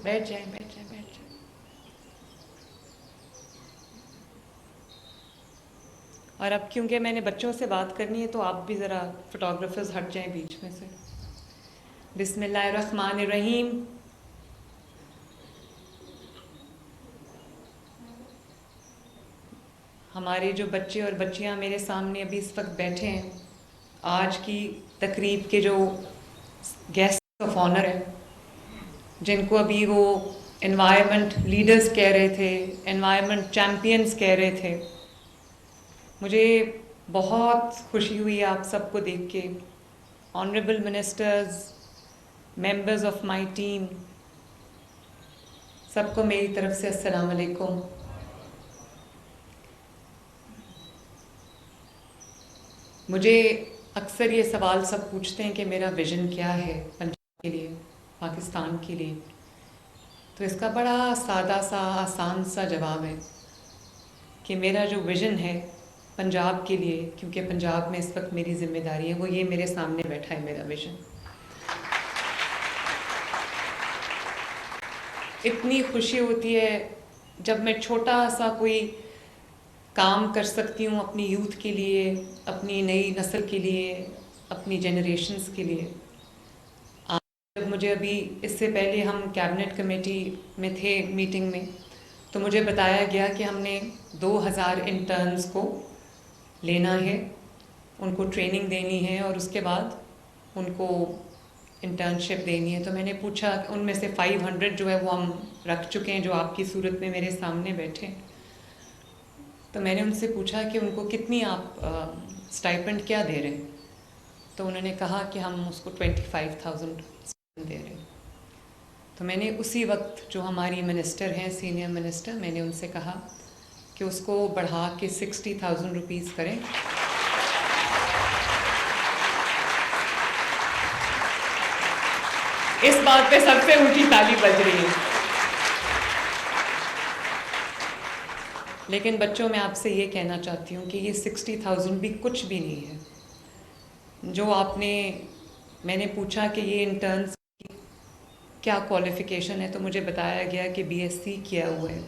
بیٹھ جائیں بیٹھ جائیں بیٹھ جائیں. اور اب کیونکہ میں نے بچوں سے بات کرنی ہے تو آپ بھی ذرا فوٹوگرافرز ہٹ جائیں بیچ میں سے. بسم اللہ الرحمن الرحیم. ہمارے جو بچے اور بچیاں میرے سامنے ابھی اس وقت بیٹھے ہیں، آج کی تقریب کے جو گیسٹ آف آنر ہیں، جن کو ابھی وہ انوائرمنٹ لیڈرز کہہ رہے تھے، انوائرمنٹ چیمپئنز کہہ رہے تھے، مجھے بہت خوشی ہوئی آپ سب کو دیکھ کے. Honourable ministers, members of my team, سب کو میری طرف سے السلام علیکم. مجھے اکثر یہ سوال سب پوچھتے ہیں کہ میرا ویژن کیا ہے پنجاب کے لیے، پاکستان کے لیے. تو اس کا بڑا سادہ سا آسان سا جواب ہے کہ میرا جو ویژن ہے پنجاب کے لیے، کیونکہ پنجاب میں اس وقت میری ذمہ داری ہے، وہ یہ میرے سامنے بیٹھا ہے میرا ویژن. اتنی خوشی ہوتی ہے جب میں چھوٹا سا کوئی کام کر سکتی ہوں اپنی یوتھ کے لیے، اپنی نئی نسل کے لیے، اپنی جنریشنز کے لیے. جب مجھے ابھی اس سے پہلے ہم کیبنٹ کمیٹی میں تھے میٹنگ میں، تو مجھے بتایا گیا کہ ہم نے 2000 انٹرنز کو لینا ہے، ان کو ٹریننگ دینی ہے اور اس کے بعد ان کو انٹرنشپ دینی ہے. تو میں نے پوچھا، ان میں سے 500 جو ہے وہ ہم رکھ چکے ہیں جو آپ کی صورت میں میرے سامنے بیٹھے. تو میں نے ان سے پوچھا کہ ان کو کتنی آپ اسٹائپنڈ کیا دے رہے ہیں. تو انہوں نے کہا کہ ہم اس کو 25,000 دے رہے ہیں. تو میں نے اسی وقت جو ہماری منسٹر ہیں، سینئر منسٹر، میں نے ان سے کہا کہ اس کو بڑھا کے 60,000 روپیز کریں. اس بات پہ سب سے اونچی تالی بج رہی ہے. لیکن بچوں، میں آپ سے یہ کہنا چاہتی ہوں کہ یہ 60,000 بھی کچھ بھی نہیں ہے. جو آپ نے، میں نے پوچھا کہ یہ انٹرنز کیا کوالیفیکیشن ہے، تو مجھے بتایا گیا کہ BSc کیا ہوا ہے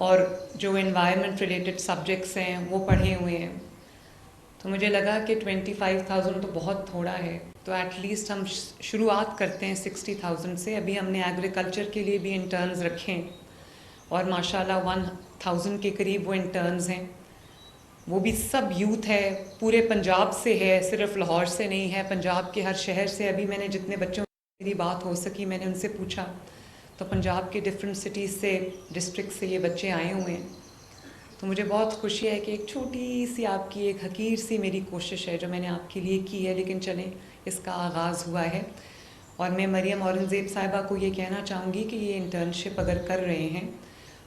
اور جو انوائرمنٹ ریلیٹڈ سبجیکٹس ہیں وہ پڑھے ہوئے ہیں. تو مجھے لگا کہ 25,000 تو بہت تھوڑا ہے، تو ایٹ لیسٹ ہم شروعات کرتے ہیں 60,000 سے. ابھی ہم نے ایگریکلچر کے لیے بھی انٹرنز رکھے ہیں اور ماشاءاللہ 1000 کے قریب وہ انٹرنز ہیں. وہ بھی سب یوتھ ہے، پورے پنجاب سے ہے، صرف لاہور سے نہیں ہے، پنجاب کے ہر شہر سے. ابھی میں نے جتنے بچوں سے میری بات ہو سکی میں نے ان سے پوچھا، تو پنجاب کے ڈفرینٹ سٹیز سے، ڈسٹرکٹ سے یہ بچے آئے ہوئے ہیں. تو مجھے بہت خوشی ہے کہ ایک چھوٹی سی آپ کی ایک حقیر سی میری کوشش ہے جو میں نے آپ کے لیے کی ہے، لیکن چلیں اس کا آغاز ہوا ہے. اور میں مریم اورنگزیب صاحبہ کو یہ کہنا چاہوں گی کہ یہ انٹرنشپ اگر کر رہے ہیں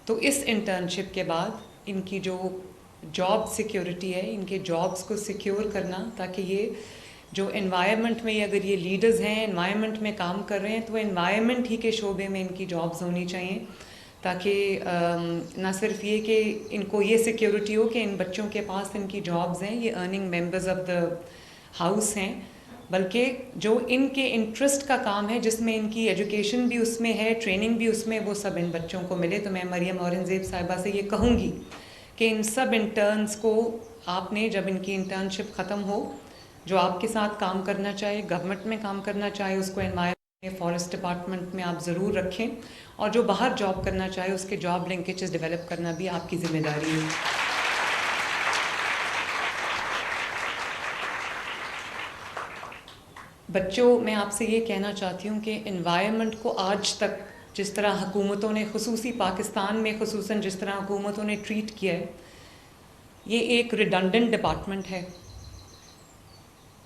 تو اس انٹرنشپ کے بعد ان کی جو جاب سیکیورٹی ہے، ان کے جابز کو سیکیور کرنا، تاکہ یہ جو انوائرمنٹ میں اگر یہ لیڈرز ہیں، انوائرمنٹ میں کام کر رہے ہیں، تو انوائرمنٹ ہی کے شعبے میں ان کی جابز ہونی چاہیے، تاکہ نہ صرف یہ کہ ان کو یہ سیکیورٹی ہو کہ ان بچوں کے پاس ان کی جابز ہیں، یہ earning members of the house ہیں، بلکہ جو ان کے انٹرسٹ کا کام ہے، جس میں ان کی ایجوکیشن بھی اس میں ہے، ٹریننگ بھی اس میں، وہ سب ان بچوں کو ملے. تو میں مریم اورنگزیب صاحبہ سے یہ کہوں گی کہ ان سب انٹرنز کو آپ نے، جب ان کی انٹرنشپ ختم ہو، جو آپ کے ساتھ کام کرنا چاہے، گورنمنٹ میں کام کرنا چاہے، اس کو انوائرمنٹ فارسٹ ڈپارٹمنٹ میں آپ ضرور رکھیں، اور جو باہر جاب کرنا چاہے اس کے جاب لنکیجز ڈیولپ کرنا بھی آپ کی ذمہ داری ہے. بچوں، میں آپ سے یہ کہنا چاہتی ہوں کہ انوائرمنٹ کو آج تک جس طرح حکومتوں نے، خصوصی پاکستان میں خصوصاً جس طرح حکومتوں نے ٹریٹ کیا ہے، یہ ایک ریڈنڈنٹ ڈپارٹمنٹ ہے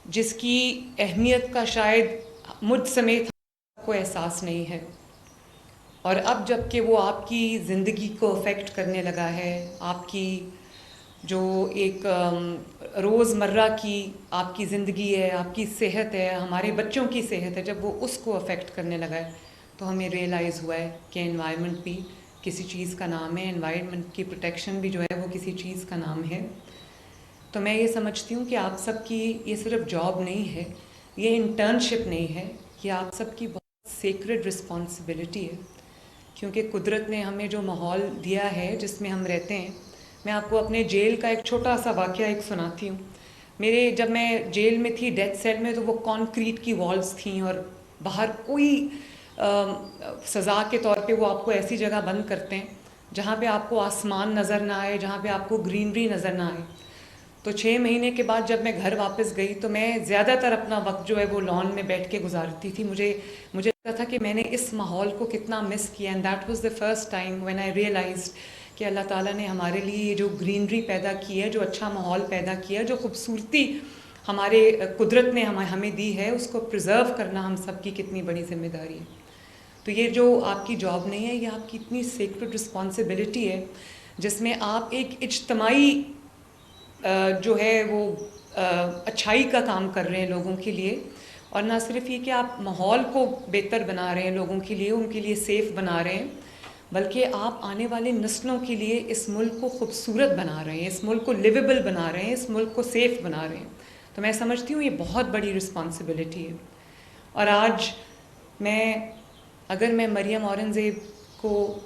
جس کی اہمیت کا شاید مجھ سمیت کو احساس نہیں ہے. اور اب جب کہ وہ آپ کی زندگی کو افیکٹ کرنے لگا ہے، آپ کی جو ایک روزمرہ کی آپ کی زندگی ہے، آپ کی صحت ہے، ہمارے بچوں کی صحت ہے، جب وہ اس کو افیکٹ کرنے لگا ہے، تو ہمیں ریئلائز ہوا ہے کہ انوائرمنٹ بھی کسی چیز کا نام ہے، انوائرمنٹ کی پروٹیکشن بھی جو ہے وہ کسی چیز کا نام ہے. تو میں یہ سمجھتی ہوں کہ آپ سب کی یہ صرف جاب نہیں ہے، یہ انٹرنشپ نہیں ہے، یہ آپ سب کی بہت سیکرڈ رسپانسبلٹی ہے، کیونکہ قدرت نے ہمیں جو ماحول دیا ہے جس میں ہم رہتے ہیں. میں آپ کو اپنے جیل کا ایک چھوٹا سا واقعہ ایک سناتی ہوں. جب میں جیل میں تھی ڈیتھ سیل میں، تو وہ کانکریٹ کی والز تھیں اور باہر کوئی سزا کے طور پہ وہ آپ کو ایسی جگہ بند کرتے ہیں جہاں پہ آپ کو آسمان نظر نہ آئے، جہاں پہ آپ کو گرینری نظر نہ آئے. تو 6 مہینے کے بعد جب میں گھر واپس گئی تو میں زیادہ تر اپنا وقت جو ہے وہ لان میں بیٹھ کے گزارتی تھی. مجھے لگتا تھا کہ میں نے اس ماحول کو کتنا مس کیا. And that was the first time when I realized کہ اللہ تعالیٰ نے ہمارے لیے یہ جو گرینری پیدا کی ہے، جو اچھا ماحول پیدا کیا ہے، جو خوبصورتی ہمارے قدرت نے ہمیں دی ہے، اس کو پرزرو کرنا ہم سب کی کتنی بڑی ذمہ داری ہے. تو یہ جو آپ کی جاب نہیں ہے، یہ آپ کی اتنی سیکرڈ رسپانسبلٹی ہے جس میں آپ ایک اجتماعی جو ہے وہ اچھائی کا کام کر رہے ہیں لوگوں کے لیے. اور نہ صرف یہ کہ آپ ماحول کو بہتر بنا رہے ہیں لوگوں کے لیے، ان کے لیے سیف بنا رہے ہیں، بلکہ آپ آنے والی نسلوں کے لیے اس ملک کو خوبصورت بنا رہے ہیں، اس ملک کو لیویبل بنا رہے ہیں، اس ملک کو سیف بنا رہے ہیں. تو میں سمجھتی ہوں یہ بہت بڑی رسپانسبلٹی ہے. اور آج اگر میں مریم اورنگزیب کو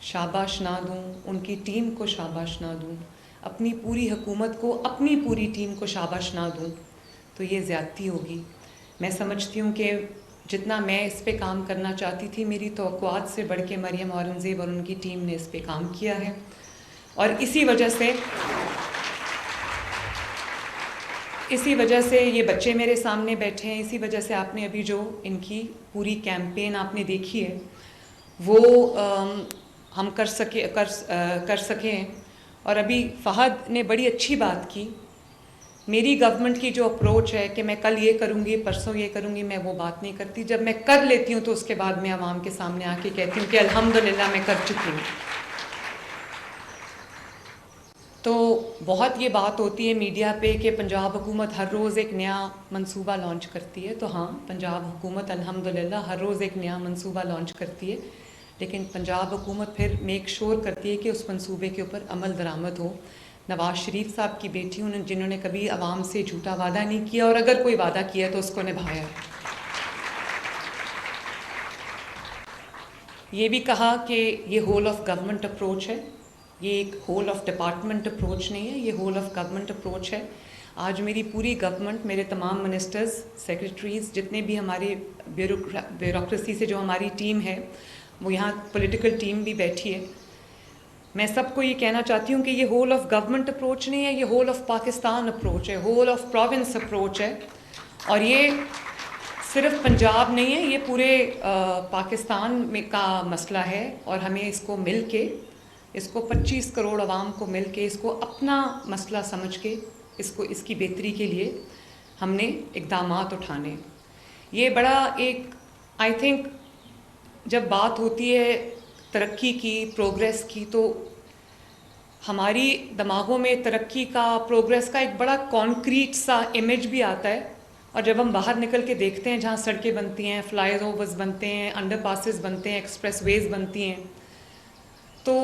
شاباش نہ دوں، ان کی ٹیم کو شاباش نہ دوں، اپنی پوری حکومت کو، اپنی پوری ٹیم کو شاباش نہ دوں، تو یہ زیادتی ہوگی. میں سمجھتی ہوں کہ جتنا میں اس پہ کام کرنا چاہتی تھی، میری توقعات سے بڑھ کے مریم اورنگزیب اور ان کی ٹیم نے اس پہ کام کیا ہے. اور اسی وجہ سے یہ بچے میرے سامنے بیٹھے ہیں، اسی وجہ سے آپ نے ابھی جو ان کی پوری کیمپین آپ نے دیکھی ہے وہ ہم کر سکے ہیں. اور ابھی فہد نے بڑی اچھی بات کی. میری گورنمنٹ کی جو اپروچ ہے کہ میں کل یہ کروں گی، پرسوں یہ کروں گی، میں وہ بات نہیں کرتی. جب میں کر لیتی ہوں تو اس کے بعد میں عوام کے سامنے آ کے کہتی ہوں کہ الحمدللہ میں کر چکی ہوں. تو بہت یہ بات ہوتی ہے میڈیا پہ کہ پنجاب حکومت ہر روز ایک نیا منصوبہ لانچ کرتی ہے. تو ہاں، پنجاب حکومت الحمدللہ ہر روز ایک نیا منصوبہ لانچ کرتی ہے، لیکن پنجاب حکومت پھر میک شور کرتی ہے کہ اس منصوبے کے اوپر عمل درآمد ہو. نواز شریف صاحب کی بیٹی جنہوں نے کبھی عوام سے جھوٹا وعدہ نہیں کیا، اور اگر کوئی وعدہ کیا تو اس کو نبھایا ہے. یہ بھی کہا کہ یہ ہول آف گورنمنٹ اپروچ ہے، یہ ایک ہول آف ڈپارٹمنٹ اپروچ نہیں ہے، یہ ہول آف گورنمنٹ اپروچ ہے. آج میری پوری گورنمنٹ، میرے تمام منسٹرز، سیکریٹریز، جتنے بھی ہماری بیوروکریسی سے جو ہماری ٹیم ہے، وہ یہاں پولیٹیکل ٹیم بھی بیٹھی ہے. میں سب کو یہ کہنا چاہتی ہوں کہ یہ ہول آف گورنمنٹ اپروچ نہیں ہے، یہ ہول آف پاکستان اپروچ ہے، ہول آف پروونس اپروچ ہے. اور یہ صرف پنجاب نہیں ہے، یہ پورے پاکستان میں کا مسئلہ ہے. اور ہمیں اس کو مل کے، اس کو 25 کروڑ عوام کو مل کے، اس کو اپنا مسئلہ سمجھ کے، اس کی بہتری کے لیے ہم نے اقدامات اٹھانے. یہ بڑا ایک آئی تھنک جب بات ہوتی ہے ترقی کی، پروگریس کی، تو ہماری دماغوں میں ترقی کا، پروگریس کا ایک بڑا کانکریٹ سا امیج بھی آتا ہے. اور جب ہم باہر نکل کے دیکھتے ہیں جہاں سڑکیں بنتی ہیں، فلائی اوورز بنتے ہیں، انڈر پاسز بنتے ہیں، ایکسپریس ویز بنتی ہیں، تو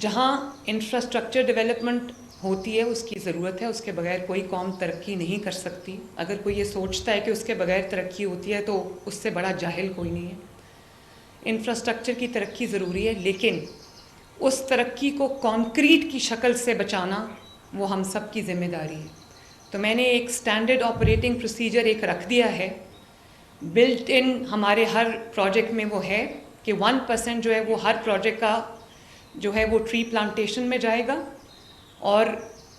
جہاں انفراسٹرکچر ڈیولپمنٹ ہوتی ہے اس کی ضرورت ہے، اس کے بغیر کوئی قوم ترقی نہیں کر سکتی. اگر کوئی یہ سوچتا ہے کہ اس کے بغیر ترقی ہوتی ہے تو اس سے بڑا جاہل کوئی نہیں ہے. انفراسٹرکچر کی ترقی ضروری ہے، لیکن اس ترقی کو کانکریٹ کی شکل سے بچانا وہ ہم سب کی ذمہ داری ہے. تو میں نے ایک سٹینڈرڈ آپریٹنگ پروسیجر ایک رکھ دیا ہے، بلٹ ان ہمارے ہر پروجیکٹ میں وہ ہے کہ 1% جو ہے وہ ہر پروجیکٹ کا جو ہے وہ ٹری پلانٹیشن میں جائے گا اور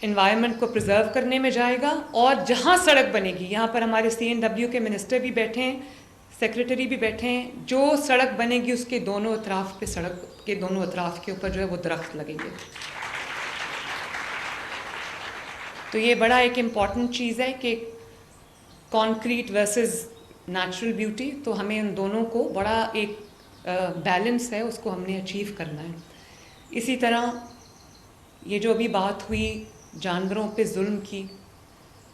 انوائرمنٹ کو پرزرو کرنے میں جائے گا. اور جہاں سڑک بنے گی، یہاں پر ہمارے CNW کے منسٹر بھی بیٹھے ہیں، سیکریٹری بھی بیٹھے ہیں، جو سڑک بنے گی اس کے دونوں اطراف پہ، سڑک کے دونوں اطراف کے اوپر جو ہے وہ درخت لگیں گے. تو یہ بڑا ایک امپورٹنٹ چیز ہے کہ کانکریٹ ورسز نیچرل بیوٹی. تو ہمیں ان دونوں کو بڑا ایک بیلنس ہے، اس کو ہم نے اچیو کرنا ہے. اسی طرح یہ جو ابھی بات ہوئی جانوروں پہ ظلم کی،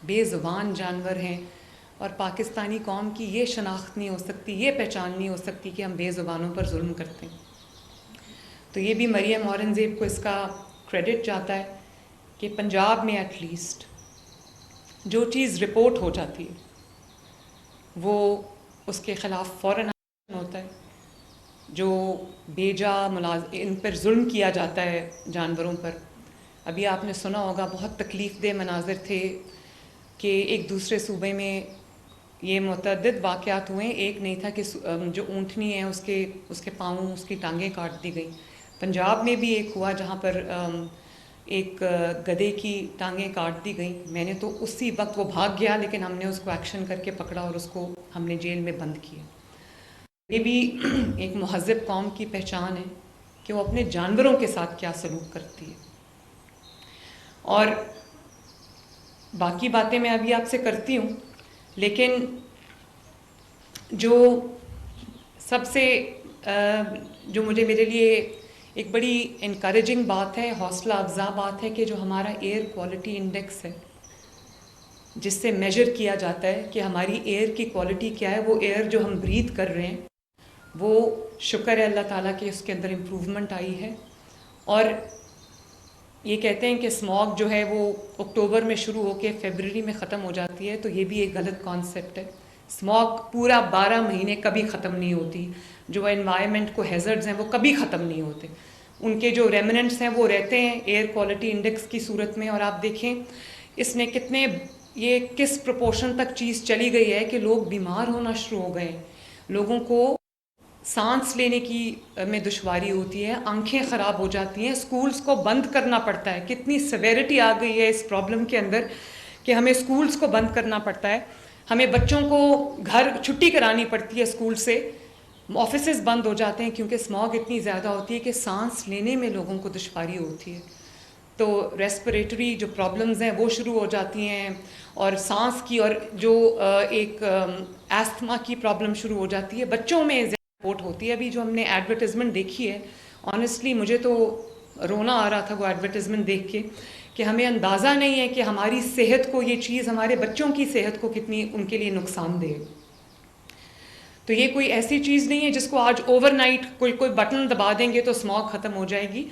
بے زبان جانور ہیں، اور پاکستانی قوم کی یہ شناخت نہیں ہو سکتی، یہ پہچان نہیں ہو سکتی کہ ہم بے زبانوں پر ظلم کرتے ہیں. تو یہ بھی مریم اورنگزیب کو اس کا کریڈٹ جاتا ہے کہ پنجاب میں ایٹ لیسٹ جو چیز رپورٹ ہو جاتی ہے وہ اس کے خلاف فوراً ایکشن ہوتا ہے. جو بیجا ان پر ظلم کیا جاتا ہے جانوروں پر. ابھی آپ نے سنا ہوگا بہت تکلیف دہ مناظر تھے کہ ایک دوسرے صوبے میں یہ متعدد واقعات ہوئے. ایک نہیں تھا کہ جو اونٹنی ہے اس کے پاؤں اس کی ٹانگیں کاٹ دی گئی. پنجاب میں بھی ایک ہوا جہاں پر ایک گدھے کی ٹانگیں کاٹ دی گئیں. میں نے تو اسی وقت وہ بھاگ گیا لیکن ہم نے اس کو ایکشن کر کے پکڑا اور اس کو ہم نے جیل میں بند کیا. یہ بھی ایک مہذب قوم کی پہچان ہے کہ وہ اپنے جانوروں کے ساتھ کیا سلوک کرتی ہے. اور باقی باتیں میں ابھی آپ سے کرتی ہوں، لیکن جو سب سے جو میرے لیے ایک بڑی انکریجنگ بات ہے، حوصلہ افزا بات ہے کہ جو ہمارا ایئر کوالٹی انڈیکس ہے جس سے میجر کیا جاتا ہے کہ ہماری ایئر کی کوالٹی کیا ہے، وہ ایئر جو ہم بریتھ کر رہے ہیں وہ شکر ہے اللہ تعالیٰ کہ اس کے اندر امپروومنٹ آئی ہے. اور یہ کہتے ہیں کہ اسموگ جو ہے وہ اکتوبر میں شروع ہو کے فیبرری میں ختم ہو جاتی ہے، تو یہ بھی ایک غلط کانسیپٹ ہے. اسموگ پورا 12 مہینے کبھی ختم نہیں ہوتی. جو انوائرمنٹ کو ہیزرڈز ہیں وہ کبھی ختم نہیں ہوتے، ان کے جو ریمننٹس ہیں وہ رہتے ہیں ایئر کوالٹی انڈیکس کی صورت میں. اور آپ دیکھیں اس نے یہ کس پروپورشن تک چیز چلی گئی ہے کہ لوگ بیمار ہونا شروع ہو گئے ہیں. لوگوں کو سانس لینے کی میں دشواری ہوتی ہے، آنکھیں خراب ہو جاتی ہیں، اسکولز کو بند کرنا پڑتا ہے. کتنی سیویرٹی آ گئی ہے اس پرابلم کے اندر کہ ہمیں اسکولز کو بند کرنا پڑتا ہے. ہمیں بچوں کو گھر چھٹی کرانی پڑتی ہے اسکول سے، آفیسز بند ہو جاتے ہیں کیونکہ اسموگ اتنی زیادہ ہوتی ہے کہ سانس لینے میں لوگوں کو دشواری ہوتی ہے. تو ریسپریٹری جو پرابلمز ہیں وہ شروع ہو جاتی ہیں، اور سانس کی اور جو ایک ایستھما کی پرابلم شروع ہو جاتی ہے. بچوں میں رپورٹ ہوتی ہے. ابھی جو ہم نے ایڈورٹیزمنٹ دیکھی ہے، آنیسٹلی مجھے تو رونا آ رہا تھا وہ ایڈورٹیزمنٹ دیکھ کے کہ ہمیں اندازہ نہیں ہے کہ ہماری صحت کو یہ چیز ہمارے بچوں کی صحت کو کتنی ان کے لیے نقصان دے. تو یہ کوئی ایسی چیز نہیں ہے جس کو آج اوور نائٹ کوئی بٹن دبا دیں گے تو اسموگ ختم ہو جائے گی.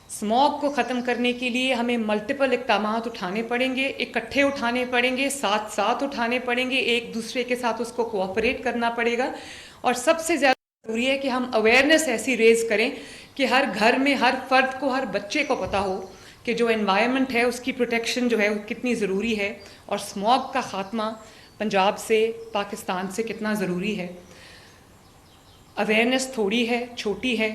اسموگ کو ختم کرنے کے لیے ہمیں ملٹیپل اقدامات اٹھانے پڑیں گے، اکٹھے اٹھانے پڑیں گے، ساتھ اٹھانے پڑیں گے، ایک دوسرے کے ساتھ اس کو کوآپریٹ کرنا پڑے گا. اور سب سے زیادہ ضروری ہے کہ ہم اویئرنیس ایسی ریز کریں کہ ہر گھر میں ہر فرد کو، ہر بچے کو پتہ ہو کہ جو انوائرمنٹ ہے اس کی پروٹیکشن جو ہے وہ کتنی ضروری ہے، اور اسموگ کا خاتمہ پنجاب سے پاکستان سے کتنا ضروری ہے. اویئرنیس تھوڑی ہے، چھوٹی ہے،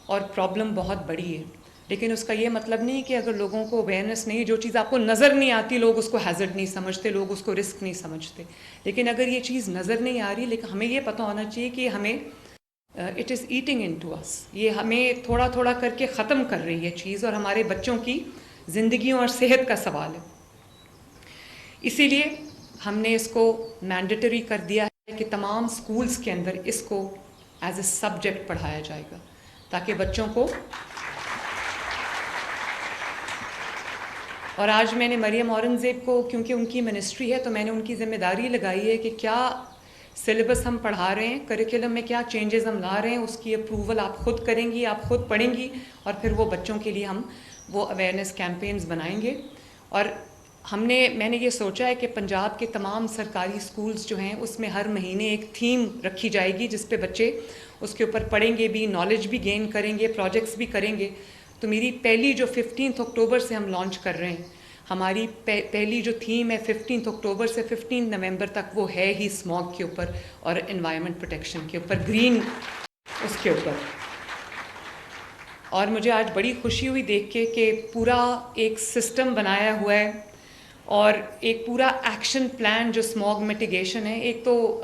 اور پرابلم بہت بڑی ہے. لیکن اس کا یہ مطلب نہیں کہ اگر لوگوں کو اویئرنیس نہیں، جو چیز آپ کو نظر نہیں آتی لوگ اس کو ہیزرڈ نہیں سمجھتے، لوگ اس کو رسک نہیں سمجھتے. لیکن اگر یہ چیز نظر نہیں آ رہی، لیکن ہمیں یہ پتہ ہونا چاہیے کہ ہمیں it is eating into us, یہ ہمیں تھوڑا تھوڑا کر کے ختم کر رہی ہے چیز، اور ہمارے بچوں کی زندگیوں اور صحت کا سوال ہے. اسی لیے ہم نے اس کو مینڈیٹری کر دیا ہے کہ تمام اسکولز کے اندر اس کو ایز اے سبجیکٹ پڑھایا جائے گا تاکہ بچوں کو. اور آج میں نے مریم اورنگزیب کو، کیونکہ ان کی منسٹری ہے تو میں نے ان کی ذمہ داری لگائی ہے کہ کیا سلیبس ہم پڑھا رہے ہیں، کریکولم میں کیا چینجز ہم لا رہے ہیں، اس کی اپروول آپ خود کریں گی، آپ خود پڑھیں گی، اور پھر وہ بچوں کے لیے ہم وہ اویئرنیس کیمپینز بنائیں گے. اور میں نے یہ سوچا ہے کہ پنجاب کے تمام سرکاری اسکولز جو ہیں اس میں ہر مہینے ایک تھیم رکھی جائے گی جس پہ بچے اس کے اوپر پڑھیں گے بھی، نالج بھی گین کریں گے، پروجیکٹس بھی کریں گے. تو میری پہلی جو 15 اکتوبر سے ہم لانچ کر رہے ہیں، ہماری پہلی جو تھیم ہے 15 اکتوبر سے 15 نومبر تک، وہ ہے ہی اسموگ کے اوپر اور انوائرمنٹ پروٹیکشن کے اوپر، گرین اس کے اوپر. اور مجھے آج بڑی خوشی ہوئی دیکھ کے کہ پورا ایک سسٹم بنایا ہوا ہے اور ایک پورا ایکشن پلان جو اسموگ میٹیگیشن ہے. ایک تو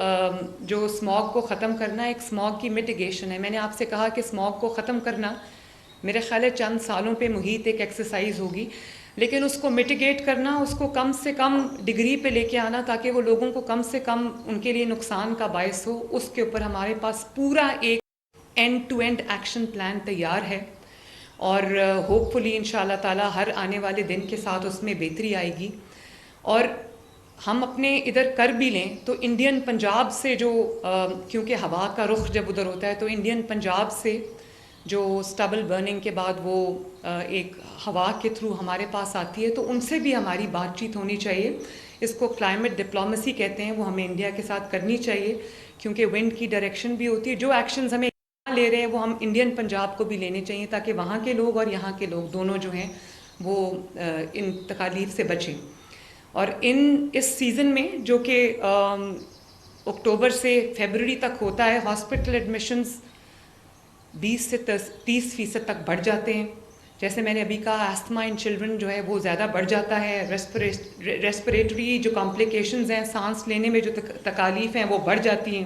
جو اسموگ کو ختم کرنا ہے، ایک اسموگ کی میٹیگیشن ہے. میں نے آپ سے کہا کہ اسموگ کو ختم کرنا میرے خیال ہے چند سالوں پہ محیط ایک ایکسرسائز ہوگی، لیکن اس کو میٹیگیٹ کرنا، اس کو کم سے کم ڈگری پہ لے کے آنا تاکہ وہ لوگوں کو کم سے کم ان کے لیے نقصان کا باعث ہو، اس کے اوپر ہمارے پاس پورا ایک end to end action plan تیار ہے. اور ہوپ فلی ان شاء اللہ تعالیٰ ہر آنے والے دن کے ساتھ اس میں بہتری آئے گی. اور ہم اپنے ادھر کر بھی لیں تو انڈین پنجاب سے جو کیونکہ ہوا کا رخ جب ادھر ہوتا ہے تو انڈین پنجاب سے جو اسٹبل برننگ کے بعد وہ ایک ہوا کے تھرو ہمارے پاس آتی ہے، تو ان سے بھی ہماری بات چیت ہونی چاہیے. اس کو کلائمیٹ ڈپلومیسی کہتے ہیں، وہ ہمیں انڈیا کے ساتھ کرنی چاہیے، کیونکہ ونڈ کی ڈائریکشن بھی ہوتی ہے. جو ایکشنز ہمیں لے رہے ہیں وہ ہم انڈین پنجاب کو بھی لینے چاہیے، تاکہ وہاں کے لوگ اور یہاں کے لوگ دونوں جو ہیں وہ ان تکالیف سے بچیں. اور اس سیزن میں جو کہ اکتوبر سے فیبرری تک ہوتا ہے، ہاسپٹل ایڈمیشنز 20 سے 30% تک بڑھ جاتے ہیں. جیسے میں نے ابھی کہا، آستھما ان چلڈرن جو ہے وہ زیادہ بڑھ جاتا ہے. ریسپریٹری جو کمپلیکیشنز ہیں، سانس لینے میں جو تکالیف ہیں وہ بڑھ جاتی ہیں.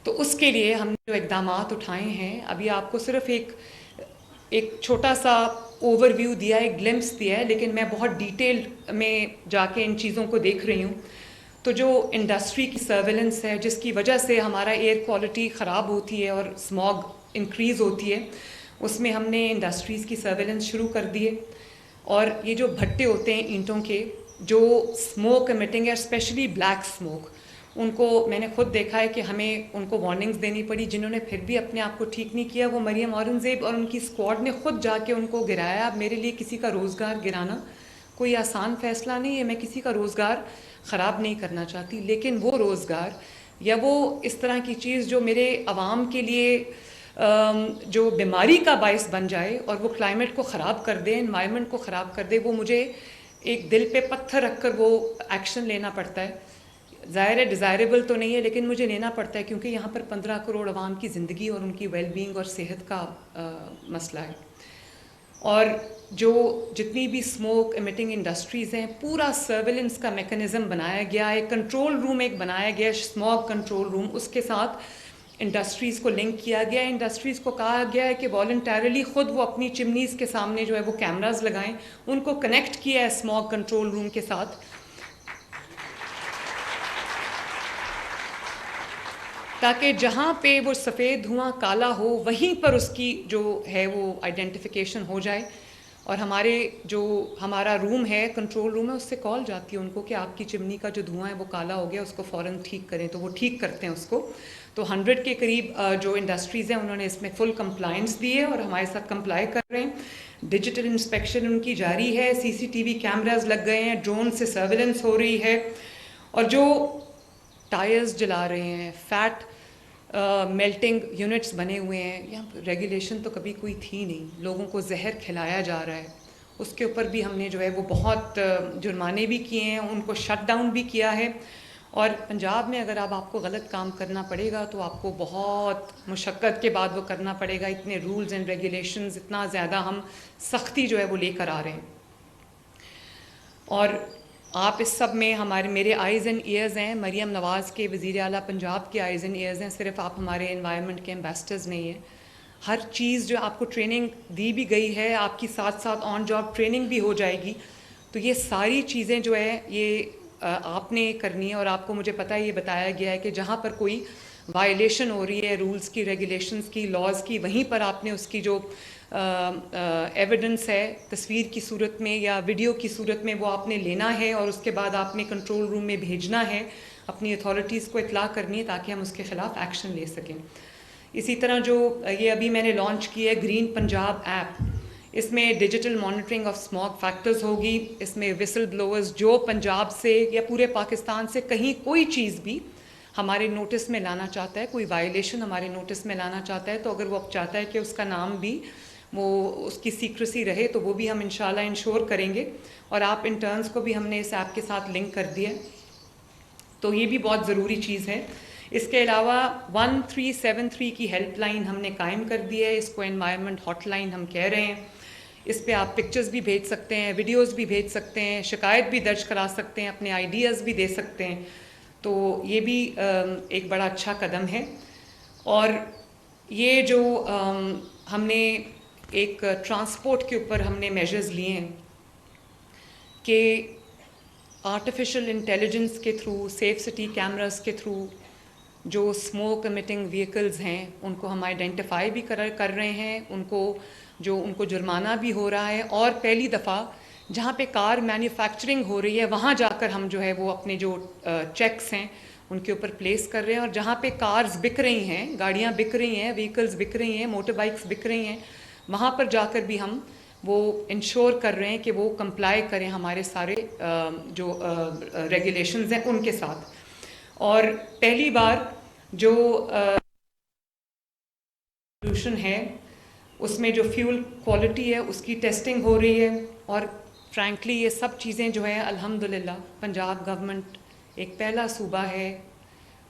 تو اس کے لیے ہم نے جو اقدامات اٹھائے ہیں، ابھی آپ کو صرف ایک چھوٹا سا اوور ویو دیا ہے، ایک گلمپس دیا ہے، لیکن میں بہت ڈیٹیل میں جا کے ان چیزوں کو دیکھ رہی ہوں. تو جو انڈسٹری کی سرویلنس ہے، جس کی وجہ سے ہمارا ایئر کوالٹی خراب ہوتی ہے اور اسموگ انکریز ہوتی ہے، اس میں ہم نے انڈسٹریز کی سرویلنس شروع کر دی ہے. اور یہ جو بھٹے ہوتے ہیں اینٹوں کے، جو اسموک امیٹنگ ہے، اسپیشلی بلیک اسموک، ان کو میں نے خود دیکھا ہے کہ ہمیں ان کو وارننگز دینی پڑی. جنہوں نے پھر بھی اپنے آپ کو ٹھیک نہیں کیا، وہ مریم اورنگزیب اور ان کی اسکواڈ نے خود جا کے ان کو گرایا. اب میرے لیے کسی کا روزگار گرانا کوئی آسان فیصلہ نہیں ہے، میں کسی کا روزگار خراب نہیں کرنا چاہتی، لیکن وہ روزگار یا وہ اس طرح کی چیز جو میرے عوام کے لیے جو بیماری کا باعث بن جائے اور وہ کلائمیٹ کو خراب کر دے، انوائرمنٹ کو خراب کر دے، وہ مجھے ایک دل پہ پتھر رکھ کر وہ ایکشن لینا پڑتا ہے. ظاہر ہے ڈیزائریبل تو نہیں ہے، لیکن مجھے لینا پڑتا ہے، کیونکہ یہاں پر 15 کروڑ عوام کی زندگی اور ان کی ویل بینگ اور صحت کا مسئلہ ہے. اور جو جتنی بھی اسموک امیٹنگ انڈسٹریز ہیں، پورا سرویلنس کا میکنزم بنایا گیا ہے. کنٹرول روم ایک بنایا گیا، اسموک کنٹرول روم، اس کے ساتھ انڈسٹریز کو لنک کیا گیا ہے. انڈسٹریز کو کہا گیا ہے کہ والنٹیرلی خود وہ اپنی چمنیز کے سامنے جو ہے وہ کیمراز لگائیں. ان کو کنیکٹ کیا ہے اسموک کنٹرول روم کے ساتھ، تاکہ جہاں پہ وہ سفید دھواں کالا ہو، وہیں پر اس کی جو ہے وہ آئیڈینٹیفیکیشن ہو جائے. اور ہمارا روم ہے، کنٹرول روم ہے، اس سے کال جاتی ہے ان کو کہ آپ کی چمنی کا جو دھواں ہے وہ کالا ہو گیا، اس کو فوراً ٹھیک کریں. تو وہ ٹھیک کرتے ہیں اس کو. تو 100 کے قریب جو انڈسٹریز ہیں انہوں نے اس میں فل کمپلائنس دی ہے اور ہمارے ساتھ کمپلائی کر رہے ہیں. ڈیجیٹل انسپیکشن ان کی جاری ہے، CCTV کیمراز لگ گئے ہیں، ڈرون سے سرویلنس ہو رہی ہے. اور جو ٹائرز جلا رہے ہیں، فیٹ میلٹنگ یونٹس بنے ہوئے ہیں، یہاں ریگولیشن تو کبھی کوئی تھی نہیں، لوگوں کو زہر کھلایا جا رہا ہے. اس کے اوپر بھی ہم نے جو ہے وہ بہت جرمانے بھی کیے ہیں، ان کو شٹ ڈاؤن بھی کیا ہے. اور پنجاب میں اگر آپ کو غلط کام کرنا پڑے گا تو آپ کو بہت مشقت کے بعد وہ کرنا پڑے گا. اتنے رولز اینڈ ریگولیشنز، اتنا زیادہ ہم سختی جو ہے وہ لے کر آ رہے ہیں. اور آپ اس سب میں میرے آئیز اینڈ ایئرز ہیں، مریم نواز کے وزیر اعلیٰ پنجاب کے آئیز اینڈ ایئرز ہیں. صرف آپ ہمارے انوائرمنٹ کے ایمبیسڈرز نہیں ہیں. ہر چیز جو آپ کو ٹریننگ دی بھی گئی ہے، آپ کی ساتھ ساتھ آن جاب ٹریننگ بھی ہو جائے گی. تو یہ ساری چیزیں جو ہے یہ آپ نے کرنی ہے. اور آپ کو مجھے پتہ ہے، یہ بتایا گیا ہے کہ جہاں پر کوئی وائلیشن ہو رہی ہے رولز کی، ریگولیشنز کی، لاز کی، وہیں پر آپ نے اس کی جو ایویڈنس ہے تصویر کی صورت میں یا ویڈیو کی صورت میں، وہ آپ نے لینا ہے اور اس کے بعد آپ نے کنٹرول روم میں بھیجنا ہے، اپنی اتھارٹیز کو اطلاع کرنی ہے تاکہ ہم اس کے خلاف ایکشن لے سکیں. اسی طرح جو یہ ابھی میں نے لانچ کی ہے گرین پنجاب ایپ، اس میں digital monitoring of smoke factors ہوگی. اس میں وسل بلوورز جو پنجاب سے یا پورے پاکستان سے کہیں کوئی چیز بھی ہمارے نوٹس میں لانا چاہتا ہے، کوئی وائلیشن ہمارے نوٹس میں لانا چاہتا ہے، تو اگر وہ اب چاہتا ہے کہ اس کا نام بھی وہ اس کی سیکریسی رہے، تو وہ بھی ہم انشاءاللہ انشور کریں گے. اور آپ انٹرنز کو بھی ہم نے اس ایپ کے ساتھ لنک کر دیا. تو یہ بھی بہت ضروری چیز ہے. اس کے علاوہ 1373 کی ہیلپ لائن ہم نے قائم کر دی ہے. اس کو انوائرمنٹ ہاٹ لائن ہم کہہ رہے ہیں. اس پہ آپ پکچرز بھی بھیج سکتے ہیں، ویڈیوز بھی بھیج سکتے ہیں، شکایت بھی درج کرا سکتے ہیں، اپنے آئیڈیاز بھی دے سکتے ہیں. تو یہ بھی ایک بڑا اچھا قدم ہے. اور یہ جو ہم نے ایک ٹرانسپورٹ کے اوپر ہم نے میجرز لیے ہیں کہ آرٹیفیشل انٹیلیجنس کے تھرو، سیف سٹی کیمراز کے تھرو جو اسموک امیٹنگ وہیکلز ہیں ان کو ہم آئیڈینٹیفائی بھی کر رہے ہیں، ان کو جرمانہ بھی ہو رہا ہے. اور پہلی دفعہ جہاں پہ کار مینوفیکچرنگ ہو رہی ہے وہاں جا کر ہم جو ہے وہ اپنے جو چیکس ہیں ان کے اوپر پلیس کر رہے ہیں, اور جہاں پہ کارز بک رہی ہیں, گاڑیاں بک رہی ہیں, وہیکلز بک رہی ہیں, موٹر بائکس بک رہی ہیں, وہاں پر جا کر بھی ہم وہ انشور کر رہے ہیں کہ وہ کمپلائی کریں ہمارے سارے جو ریگولیشنز ہیں ان کے ساتھ. اور پہلی بار جو پولوشن ہے اس میں جو فیول کوالٹی ہے اس کی ٹیسٹنگ ہو رہی ہے, اور فرینکلی یہ سب چیزیں جو ہیں الحمدللہ پنجاب گورنمنٹ ایک پہلا صوبہ ہے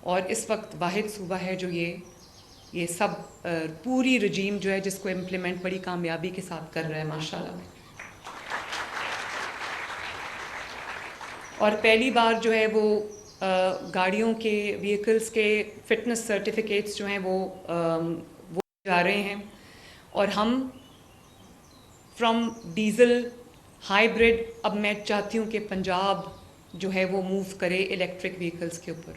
اور اس وقت واحد صوبہ ہے جو یہ سب پوری رجیم جو ہے جس کو امپلیمنٹ بڑی کامیابی کے ساتھ کر رہا ہے ماشاءاللہ. اور پہلی بار جو ہے وہ گاڑیوں کے وہیکلز کے فٹنس سرٹیفکیٹس جو ہیں وہ جا رہے ہیں, اور ہم فرام ڈیزل ہائیبرڈ اب میں چاہتی ہوں کہ پنجاب جو ہے وہ موو کرے الیکٹرک وہیکلز کے اوپر,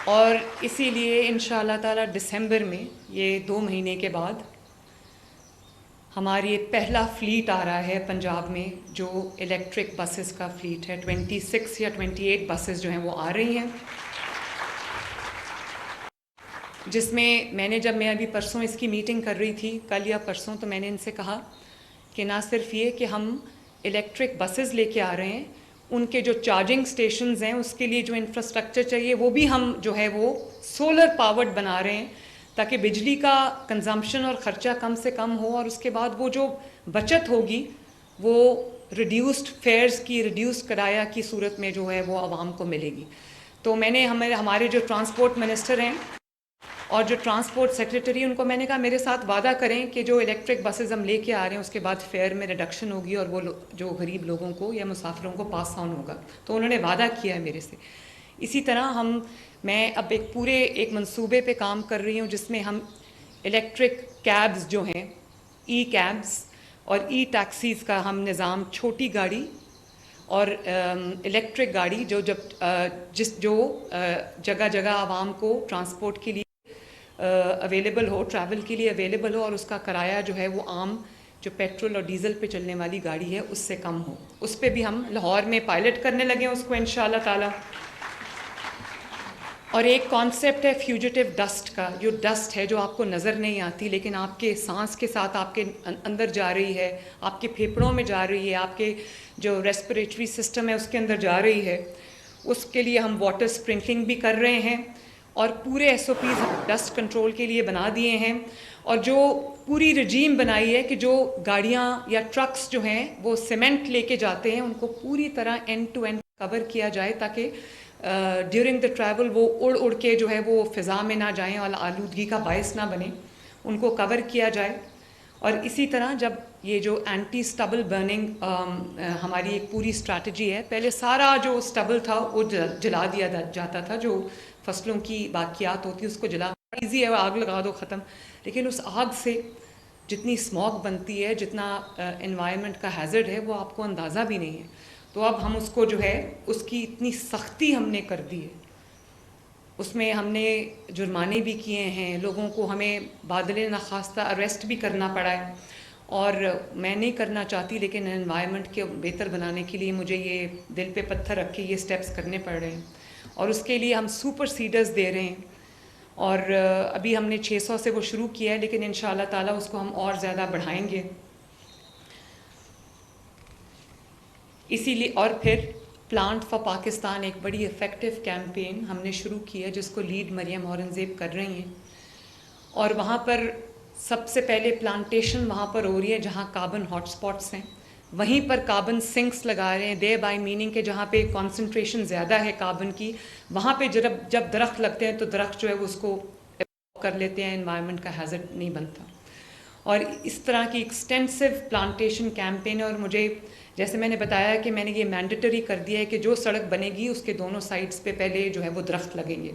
اور اسی لیے انشاءاللہ تعالی دسمبر میں یہ 2 مہینے کے بعد ہماری پہلا فلیٹ آ رہا ہے پنجاب میں جو الیکٹرک بسز کا فلیٹ ہے. 26 یا 28 بسز جو ہیں وہ آ رہی ہیں, جس میں جب میں ابھی پرسوں اس کی میٹنگ کر رہی تھی, کل یا پرسوں, تو میں نے ان سے کہا کہ نہ صرف یہ کہ ہم الیکٹرک بسز لے کے آ رہے ہیں, ان کے جو چارجنگ سٹیشنز ہیں اس کے لیے جو انفراسٹرکچر چاہیے وہ بھی ہم جو ہے وہ سولر پاورڈ بنا رہے ہیں تاکہ بجلی کا کنزمپشن اور خرچہ کم سے کم ہو, اور اس کے بعد وہ جو بچت ہوگی وہ ریڈیوسڈ فیئرز کی, ریڈیوسڈ کرایہ کی صورت میں جو ہے وہ عوام کو ملے گی. تو میں نے ہمارے جو ٹرانسپورٹ منسٹر ہیں اور جو ٹرانسپورٹ سیکریٹری, ان کو میں نے کہا میرے ساتھ وعدہ کریں کہ جو الیکٹرک بسز ہم لے کے آ رہے ہیں اس کے بعد فیئر میں ریڈکشن ہوگی اور وہ جو غریب لوگوں کو یا مسافروں کو پاس آن ہوگا. تو انہوں نے وعدہ کیا ہے میرے سے. اسی طرح میں اب ایک منصوبے پہ کام کر رہی ہوں جس میں ہم الیکٹرک کیبز جو ہیں, ای کیبز اور ای ٹیکسیز کا ہم نظام, چھوٹی گاڑی اور الیکٹرک گاڑی جو جگہ جگہ عوام کو ٹرانسپورٹ کے لیے اویلیبل ہو, ٹریول کے لیے اویلیبل ہو, اور اس کا کرایہ جو ہے وہ عام جو پیٹرول اور ڈیزل پہ چلنے والی گاڑی ہے اس سے کم ہو. اس پہ بھی ہم لاہور میں پائلٹ کرنے لگے ہیں اس کو انشاءاللہ تعالی. اور ایک کانسیپٹ ہے فیوجیٹیو ڈسٹ کا, جو ڈسٹ ہے جو آپ کو نظر نہیں آتی لیکن آپ کے سانس کے ساتھ آپ کے اندر جا رہی ہے, آپ کے پھیپھڑوں میں جا رہی ہے, آپ کے جو ریسپریٹری سسٹم ہے اس کے اندر جا رہی ہے. اس کے لیے ہم واٹر اسپرنکلنگ بھی کر رہے ہیں اور پورے SOPs ڈسٹ کنٹرول کے لیے بنا دیے ہیں, اور جو پوری رجیم بنائی ہے کہ جو گاڑیاں یا ٹرکس جو ہیں وہ سیمنٹ لے کے جاتے ہیں ان کو پوری طرح اینڈ ٹو اینڈ کور کیا جائے تاکہ ڈیورنگ دا ٹریول وہ اڑ کے جو ہے وہ فضا میں نہ جائیں اور آلودگی کا باعث نہ بنیں, ان کو کور کیا جائے. اور اسی طرح جب یہ جو اینٹی سٹبل برننگ ہماری ایک پوری اسٹریٹجی ہے, پہلے سارا جو سٹبل تھا وہ جلا دیا جاتا تھا, جو فصلوں کی باقیات ہوتی اس کو جلا, ایزی ہے آگ لگا دو ختم, لیکن اس آگ سے جتنی اسموگ بنتی ہے, جتنا انوائرمنٹ کا ہیزرڈ ہے وہ آپ کو اندازہ بھی نہیں ہے. تو اب ہم اس کو جو ہے اس کی اتنی سختی ہم نے کر دی ہے, اس میں ہم نے جرمانے بھی کیے ہیں, لوگوں کو ہمیں بادل ناخواستہ اریسٹ بھی کرنا پڑا ہے, اور میں نہیں کرنا چاہتی لیکن انوائرمنٹ کے بہتر بنانے کے لیے مجھے یہ دل پہ پتھر رکھ کے یہ سٹیپس کرنے پڑ رہے ہیں, اور اس کے لیے ہم سپر سیڈرز دے رہے ہیں. اور ابھی ہم نے 600 سے وہ شروع کیا ہے لیکن انشاءاللہ تعالی اس کو ہم اور زیادہ بڑھائیں گے. اسی لیے اور پھر پلانٹ فار پاکستان ایک بڑی افیکٹو کیمپین ہم نے شروع کی ہے جس کو لیڈ مریم اورنگزیب کر رہی ہیں, اور وہاں پر سب سے پہلے پلانٹیشن وہاں پر ہو رہی ہے جہاں کاربن ہاٹ سپاٹس ہیں, وہیں پر کاربن سنکس لگا رہے ہیں, دے بائی میننگ کہ جہاں پہ کانسنٹریشن زیادہ ہے کاربن کی وہاں پہ جب درخت لگتے ہیں تو درخت جو ہے وہ اس کو کر لیتے ہیں, انوائرمنٹ کا ہیزرڈ نہیں بنتا. اور اس طرح کی ایکسٹینسو پلانٹیشن کیمپین, اور مجھے جیسے میں نے بتایا کہ میں نے یہ مینڈیٹری کر دیا ہے کہ جو سڑک بنے گی اس کے دونوں سائڈس پہ پہلے جو ہے وہ درخت لگیں گے.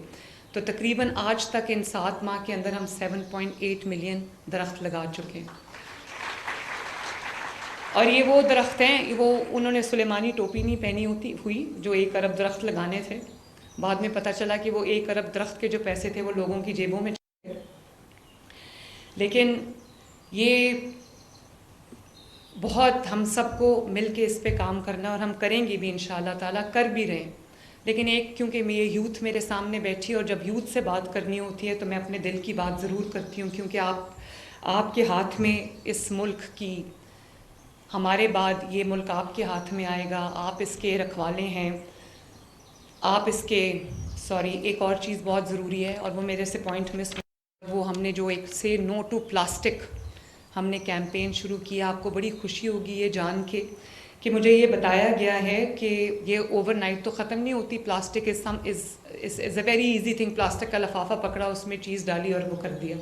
تو تقریباً آج تک ان 7 ماہ کے اندر ہم 7.8 ملین درخت لگا چکے ہیں. اور یہ وہ درخت ہیں, وہ انہوں نے سلیمانی ٹوپی نہیں پہنی ہوئی جو 1 ارب درخت لگانے تھے, بعد میں پتہ چلا کہ وہ 1 ارب درخت کے جو پیسے تھے وہ لوگوں کی جیبوں میں چلے گئے. لیکن یہ بہت ہم سب کو مل کے اس پہ کام کرنا، اور ہم کریں گے بھی انشاءاللہ تعالیٰ، کر بھی رہے ہیں. لیکن ایک کیونکہ یہ یوتھ میرے سامنے بیٹھی ہے، اور جب یوتھ سے بات کرنی ہوتی ہے تو میں اپنے دل کی بات ضرور کرتی ہوں، کیونکہ آپ کے ہاتھ میں اس ملک کی، ہمارے بعد یہ ملک آپ کے ہاتھ میں آئے گا، آپ اس کے رکھوالے ہیں، آپ اس کے ایک اور چیز بہت ضروری ہے، اور وہ میرے سے پوائنٹ مس، وہ ہم نے جو ایک سے نو ٹو پلاسٹک ہم نے کیمپین شروع کیا. آپ کو بڑی خوشی ہوگی یہ جان کے کہ مجھے یہ بتایا گیا ہے کہ یہ اوور نائٹ تو ختم نہیں ہوتی. Plastic is a very easy thing. Plastic کا لفافہ پکڑا، اس میں چیز ڈالی اور وہ کر دیا.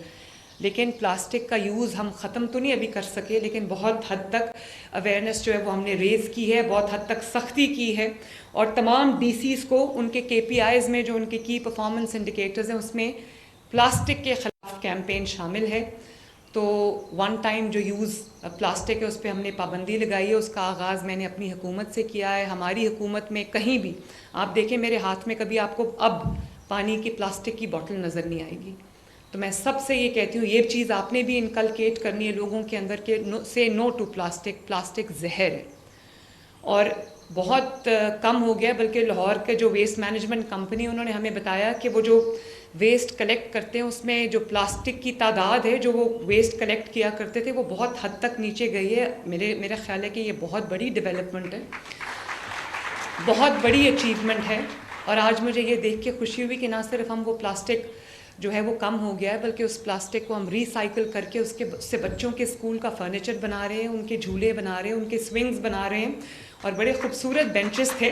لیکن پلاسٹک کا یوز ہم ختم تو نہیں ابھی کر سکے، لیکن بہت حد تک اویئرنیس جو ہے وہ ہم نے ریز کی ہے، بہت حد تک سختی کی ہے، اور تمام ڈی سیز کو ان کے KPIs میں جو ان کے کی پرفارمنس انڈیکیٹرز ہیں اس میں پلاسٹک کے خلاف کیمپین شامل ہے. تو ون ٹائم جو یوز پلاسٹک ہے اس پہ ہم نے پابندی لگائی ہے. اس کا آغاز میں نے اپنی حکومت سے کیا ہے. ہماری حکومت میں کہیں بھی آپ دیکھیں میرے ہاتھ میں کبھی آپ کو اب پانی کی پلاسٹک کی بوٹل نظر نہیں آئے گی. تو میں سب سے یہ کہتی ہوں یہ چیز آپ نے بھی انکلکیٹ کرنی ہے لوگوں کے اندر کہ سے نو ٹو پلاسٹک. پلاسٹک زہر ہے اور بہت کم ہو گیا. بلکہ لاہور کے جو ویسٹ مینجمنٹ کمپنی انہوں نے ہمیں بتایا کہ وہ جو ویسٹ کلیکٹ کرتے ہیں اس میں جو پلاسٹک کی تعداد ہے جو وہ ویسٹ کلیکٹ کیا کرتے تھے وہ بہت حد تک نیچے گئی ہے. میرا خیال ہے کہ یہ بہت بڑی ڈیولپمنٹ ہے، بہت بڑی اچیومنٹ ہے. اور آج مجھے یہ دیکھ کے خوشی ہوئی کہ نہ صرف ہم وہ پلاسٹک جو ہے وہ کم ہو گیا ہے، بلکہ اس پلاسٹک کو ہم ریسائیکل کر کے اس سے بچوں کے اسکول کا فرنیچر بنا رہے ہیں، ان کے جھولے بنا رہے ہیں، ان کے سوئنگز بنا رہے ہیں. اور بڑے خوبصورت بینچز تھے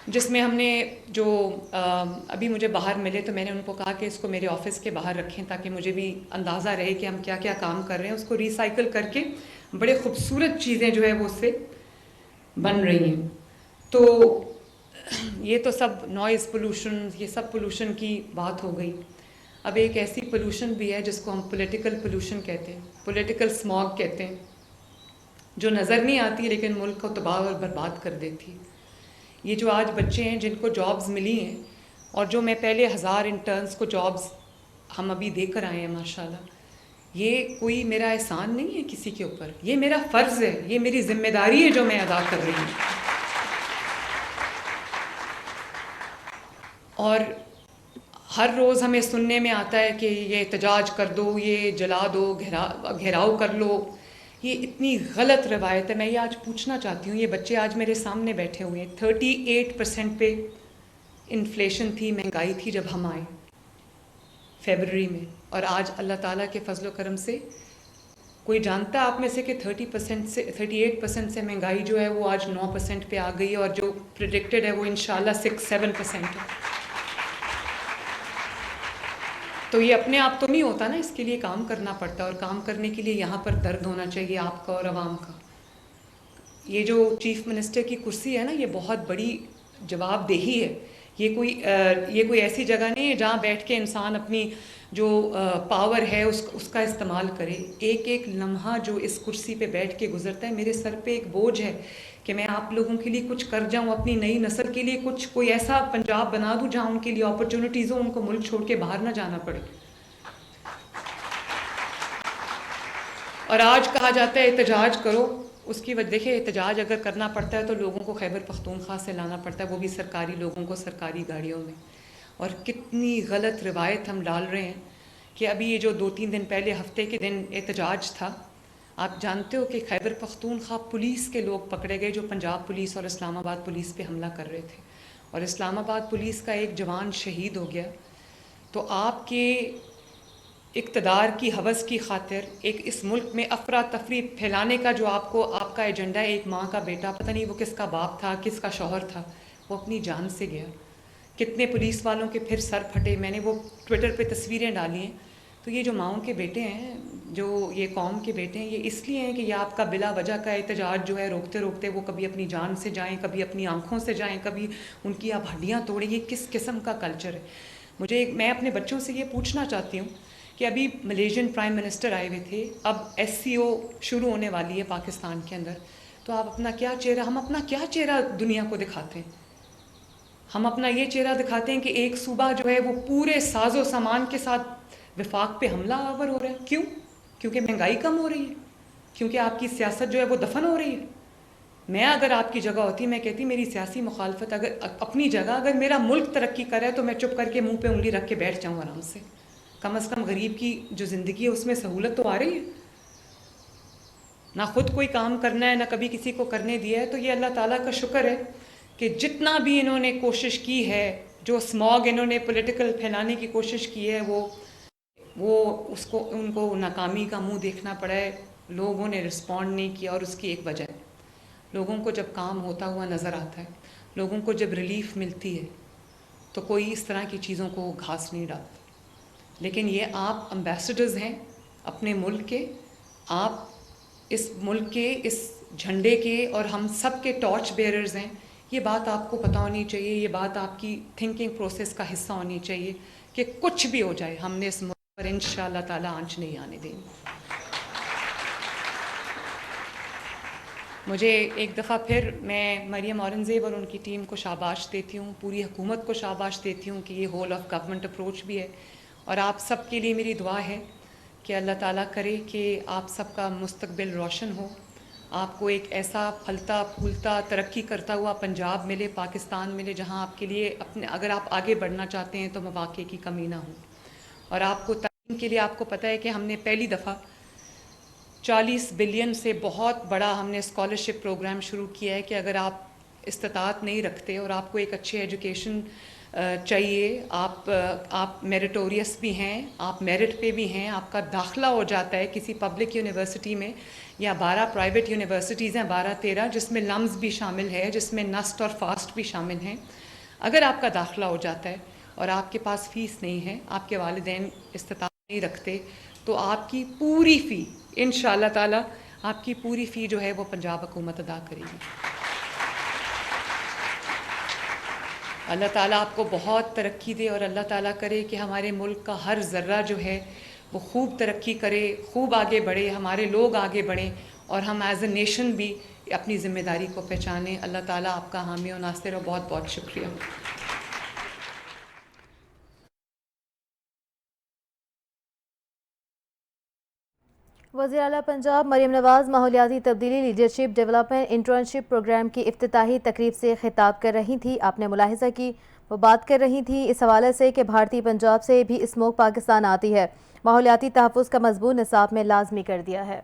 جس میں ہم نے جو ابھی مجھے باہر ملے تو میں نے ان کو کہا کہ اس کو میرے آفس کے باہر رکھیں تاکہ مجھے بھی اندازہ رہے کہ ہم کیا کیا کام کر رہے ہیں. اس کو ریسائیکل کر کے بڑے خوبصورت چیزیں جو ہے وہ اس سے بن رہی ہیں. تو یہ تو سب نوائز پولوشن، یہ سب پولوشن کی بات ہو گئی. اب ایک ایسی پولوشن بھی ہے جس کو ہم پولیٹیکل پولوشن کہتے ہیں، پولیٹیکل اسماگ کہتے ہیں، جو نظر نہیں آتی لیکن ملک کو تباہ اور برباد کر دیتی. یہ جو آج بچے ہیں جن کو جابز ملی ہیں، اور جو میں پہلے 1000 انٹرنز کو جابز ہم ابھی دے کر آئے ہیں ماشاءاللہ، یہ کوئی میرا احسان نہیں ہے کسی کے اوپر، یہ میرا فرض ہے، یہ میری ذمہ داری ہے جو میں ادا کر رہی ہوں. اور ہر روز ہمیں سننے میں آتا ہے کہ یہ احتجاج کر دو، یہ جلا دو، گھیراؤ کر لو. یہ اتنی غلط روایت ہے. میں یہ آج پوچھنا چاہتی ہوں، یہ بچے آج میرے سامنے بیٹھے ہوئے ہیں. 38% پہ انفلیشن تھی، مہنگائی تھی جب ہم آئے فیبرری میں، اور آج اللہ تعالیٰ کے فضل و کرم سے کوئی جانتا ہے آپ میں سے کہ 38% سے مہنگائی جو ہے وہ آج 9% پہ آ گئی ہے، اور جو پریڈکٹڈ ہے وہ انشاءاللہ 6-7% ہے. تو یہ اپنے آپ تو نہیں ہوتا نا، اس کے لیے کام کرنا پڑتا ہے، اور کام کرنے کے لیے یہاں پر درد ہونا چاہیے آپ کا اور عوام کا. یہ جو چیف منسٹر کی کرسی ہے نا، یہ بہت بڑی جواب دہی ہے. یہ کوئی ایسی جگہ نہیں ہے جہاں بیٹھ کے انسان اپنی جو پاور ہے اس کا استعمال کرے. ایک ایک لمحہ جو اس کرسی پہ بیٹھ کے گزرتا ہے، میرے سر پہ ایک بوجھ ہے کہ میں آپ لوگوں کے لیے کچھ کر جاؤں، اپنی نئی نسل کے لیے کوئی ایسا پنجاب بنا دوں جہاں ان کے لیے اپرچونٹیز ہوں، ان کو ملک چھوڑ کے باہر نہ جانا پڑے. اور آج کہا جاتا ہے احتجاج کرو، اس کی وجہ دیکھیں احتجاج اگر کرنا پڑتا ہے تو لوگوں کو خیبر پختونخوا سے لانا پڑتا ہے، وہ بھی سرکاری لوگوں کو سرکاری گاڑیوں میں. اور کتنی غلط روایت ہم ڈال رہے ہیں کہ ابھی یہ جو 2-3 دن پہلے ہفتے کے دن احتجاج تھا، آپ جانتے ہو کہ خیبر پختونخوا پولیس کے لوگ پکڑے گئے جو پنجاب پولیس اور اسلام آباد پولیس پہ حملہ کر رہے تھے، اور اسلام آباد پولیس کا ایک جوان شہید ہو گیا. تو آپ کے اقتدار کی ہوس کی خاطر ایک اس ملک میں افراتفری پھیلانے کا جو آپ کا ایجنڈا ہے، ایک ماں کا بیٹا، پتہ نہیں وہ کس کا باپ تھا، کس کا شوہر تھا، وہ اپنی جان سے گیا. کتنے پولیس والوں کے پھر سر پھٹے. میں نے وہ ٹویٹر پہ تصویریں ڈالی ہیں. تو یہ جو ماؤں کے بیٹے ہیں، جو یہ قوم کے بیٹے ہیں، یہ اس لیے ہیں کہ یہ آپ کا بلا وجہ کا احتجاج جو ہے روکتے روکتے وہ کبھی اپنی جان سے جائیں، کبھی اپنی آنکھوں سے جائیں، کبھی ان کی آپ ہڈیاں توڑیں. یہ کس قسم کا کلچر ہے؟ میں اپنے بچوں سے یہ پوچھنا چاہتی ہوں کہ ابھی ملیشین پرائم منسٹر آئے ہوئے تھے، اب SCO شروع ہونے والی ہے پاکستان کے اندر، تو ہم اپنا کیا چہرہ دنیا کو دکھاتے ہیں؟ ہم اپنا یہ چہرہ دکھاتے ہیں کہ ایک صوبہ جو ہے وہ پورے ساز و سامان کے ساتھ وفاق پہ حملہ آور ہو رہا ہے. کیوں؟ کیونکہ مہنگائی کم ہو رہی ہے. کیونکہ آپ کی سیاست جو ہے وہ دفن ہو رہی ہے. میں اگر آپ کی جگہ ہوتی میں کہتی میری سیاسی مخالفت اگر اپنی جگہ اگر میرا ملک ترقی کرے تو میں چپ کر کے منہ پہ انگلی رکھ کے بیٹھ جاؤں آرام سے. کم از کم غریب کی جو زندگی ہے اس میں سہولت تو آ رہی ہے. نہ خود کوئی کام کرنا ہے نہ کبھی کسی کو کرنے دیا ہے. تو یہ اللہ تعالیٰ کا شکر ہے کہ جتنا بھی انہوں نے کوشش کی ہے, جو اسموگ انہوں نے پولیٹیکل پھیلانے کی کوشش کی ہے, وہ ان کو ناکامی کا منہ دیکھنا پڑا ہے. لوگوں نے رسپونڈ نہیں کیا, اور اس کی ایک وجہ ہے لوگوں کو جب کام ہوتا ہوا نظر آتا ہے, لوگوں کو جب ریلیف ملتی ہے تو کوئی اس طرح کی چیزوں کو گھاس نہیں ڈالتا. لیکن یہ آپ امبیسڈرز ہیں اپنے ملک کے, آپ اس ملک کے اس جھنڈے کے اور ہم سب کے ٹارچ بیئررز ہیں. یہ بات آپ کو پتہ ہونی چاہیے, یہ بات آپ کی تھنکنگ پروسیس کا حصہ ہونی چاہیے کہ کچھ بھی ہو جائے ہم نے اس ملک پر انشاءاللہ تعالیٰ آنچ نہیں آنے دیں گے. مجھے ایک دفعہ پھر میں مریم اورنگزیب اور ان کی ٹیم کو شاباش دیتی ہوں, پوری حکومت کو شاباش دیتی ہوں کہ یہ ہول آف گورنمنٹ اپروچ بھی ہے. اور آپ سب کے لیے میری دعا ہے کہ اللہ تعالیٰ کرے کہ آپ سب کا مستقبل روشن ہو, آپ کو ایک ایسا پھلتا پھولتا ترقی کرتا ہوا پنجاب ملے, پاکستان ملے, جہاں آپ کے لیے اگر آپ آگے بڑھنا چاہتے ہیں تو مواقع کی کمی نہ ہو. اور آپ کو تعلیم کے لیے آپ کو پتہ ہے کہ ہم نے پہلی دفعہ 40 بلین سے بہت بڑا ہم نے اسکالرشپ پروگرام شروع کیا ہے کہ اگر آپ استطاعت نہیں رکھتے اور آپ کو ایک اچھی ایجوکیشن چاہیے, آپ میریٹوریس بھی ہیں, آپ میرٹ پہ بھی ہیں, آپ کا داخلہ ہو جاتا ہے کسی پبلک یونیورسٹی میں, یا 12 پرائیویٹ یونیورسٹیز ہیں 12-13 جس میں لمز بھی شامل ہے, جس میں نسٹ اور فاسٹ بھی شامل ہیں. اگر آپ کا داخلہ ہو جاتا ہے اور آپ کے پاس فیس نہیں ہے, آپ کے والدین استطاعت نہیں رکھتے, تو آپ کی پوری فی انشاءاللہ تعالیٰ آپ کی پوری فی جو ہے وہ پنجاب حکومت ادا کرے گی. اللہ تعالیٰ آپ کو بہت ترقی دے, اور اللہ تعالیٰ کرے کہ ہمارے ملک کا ہر ذرہ جو ہے وہ خوب ترقی کرے, خوب آگے بڑھے, ہمارے لوگ آگے بڑھیں, اور ہم ایز اے نیشن بھی اپنی ذمہ داری کو پہچانیں. اللہ تعالیٰ آپ کا حامی و ناصر, اور بہت بہت شکریہ. وزیر اعلیٰ پنجاب مریم نواز ماحولیاتی تبدیلی لیڈرشپ ڈیولپمنٹ انٹرنشپ پروگرام کی افتتاحی تقریب سے خطاب کر رہی تھی. آپ نے ملاحظہ کی وہ بات کر رہی تھی اس حوالے سے کہ بھارتی پنجاب سے بھی اسموک پاکستان آتی ہے, ماحولیاتی تحفظ کا مضمون نصاب میں لازمی کر دیا ہے.